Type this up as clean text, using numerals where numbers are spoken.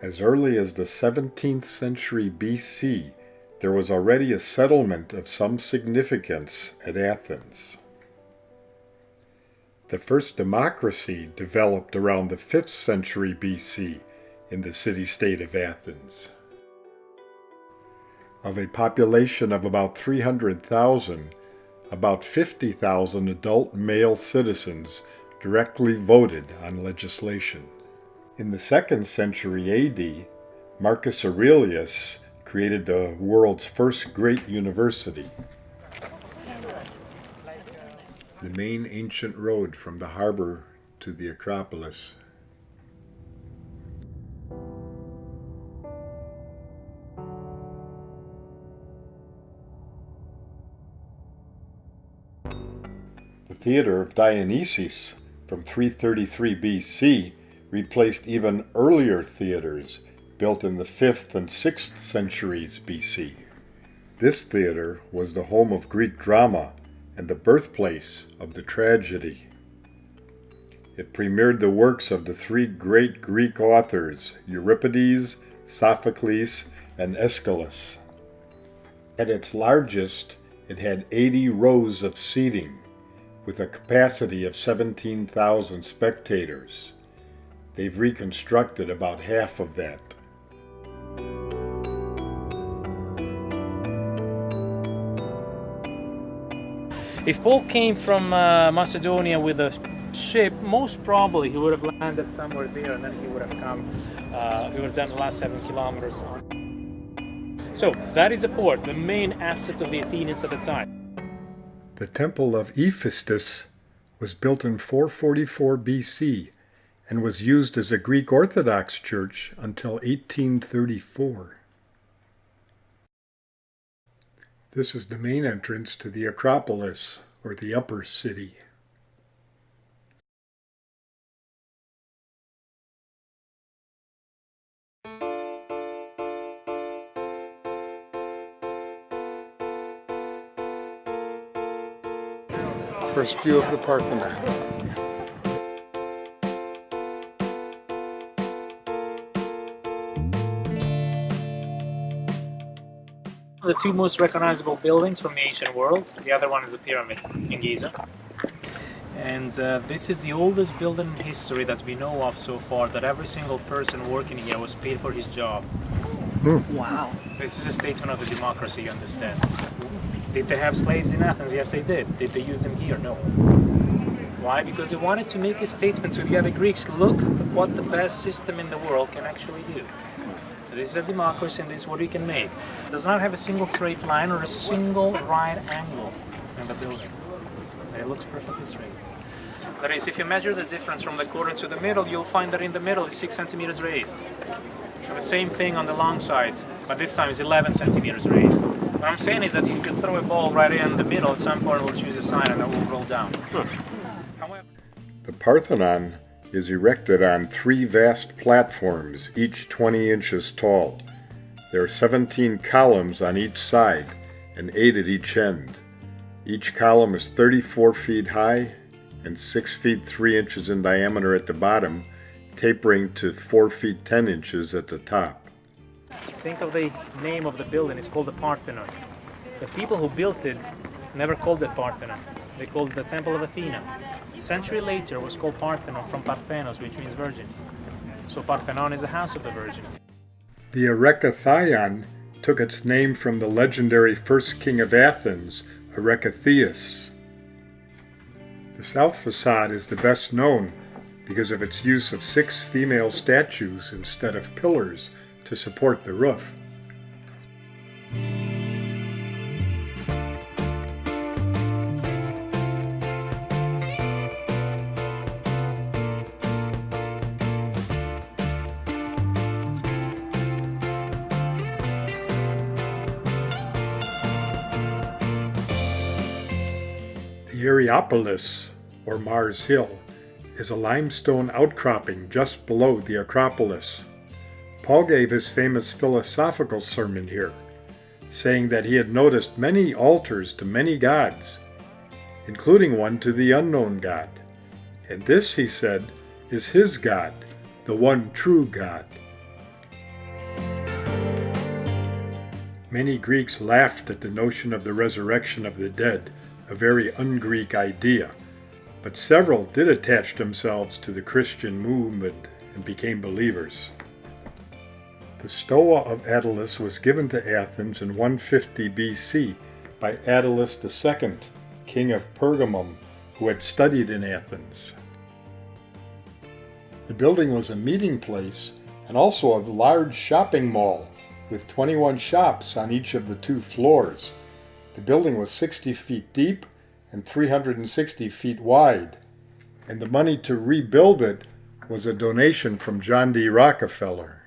As early as the 17th century BC, there was already a settlement of some significance at Athens. The first democracy developed around the 5th century BC in the city-state of Athens. Of a population of about 300,000, about 50,000 adult male citizens directly voted on legislation. In the 2nd century AD, Marcus Aurelius created the world's first great university. The main ancient road from the harbor to the Acropolis. The theater of Dionysus from 333 BC replaced even earlier theaters built in the 5th and 6th centuries BC. This theater was the home of Greek drama and the birthplace of the tragedy. It premiered the works of the three great Greek authors, Euripides, Sophocles, and Aeschylus. At its largest, it had 80 rows of seating, with a capacity of 17,000 spectators. They've reconstructed about half of that. If Paul came from Macedonia with a ship, most probably he would have landed somewhere there, and then he would have come, he would have done the last 7 kilometers on. So that is the port, the main asset of the Athenians at the time. The Temple of Ephesus was built in 444 BC and was used as a Greek Orthodox church until 1834. This is the main entrance to the Acropolis, or the upper city. First view of the Parthenon. The two most recognizable buildings from the ancient world. The other one is a pyramid in Giza. And this is the oldest building in history that we know of so far, that every single person working here was paid for his job. Wow. This is a statement of the democracy, you understand. Did they have slaves in Athens? Yes, they did. Did they use them here? No. Why? Because they wanted to make a statement to the other Greeks, look what the best system in the world can actually do. This is a democracy, and this is what we can make. It does not have a single straight line or a single right angle in the building. It looks perfectly straight. That is, if you measure the difference from the corner to the middle, you'll find that in the middle is 6 centimeters raised. And the same thing on the long sides, but this time is 11 centimeters raised. What I'm saying is that if you throw a ball right in the middle, at some point it will choose a sign and it will roll down. However, the Parthenon is erected on 3 vast platforms, each 20 inches tall. There are 17 columns on each side and 8 at each end. Each column is 34 feet high and 6 feet 3 inches in diameter at the bottom, tapering to 4 feet 10 inches at the top. think of the name of the building, it's called the Parthenon. The people who built it never called it Parthenon. They called it the Temple of Athena. A century later it was called Parthenon from Parthenos, which means virgin. So Parthenon is the house of the Virgin. The Erechtheion took its name from the legendary first king of Athens, Erechtheus. The south facade is the best known because of its use of 6 female statues instead of pillars to support the roof. The Acropolis, or Mars Hill, is a limestone outcropping just below the Acropolis. Paul gave his famous philosophical sermon here, saying that he had noticed many altars to many gods, including one to the unknown God. And this, he said, is his God, the one true God. Many Greeks laughed at the notion of the resurrection of the dead, a very un-Greek idea, but several did attach themselves to the Christian movement and became believers. The Stoa of Attalos was given to Athens in 150 BC by Attalus II, king of Pergamum, who had studied in Athens. The building was a meeting place and also a large shopping mall with 21 shops on each of the 2 floors. The building was 60 feet deep and 360 feet wide, and the money to rebuild it was a donation from John D. Rockefeller.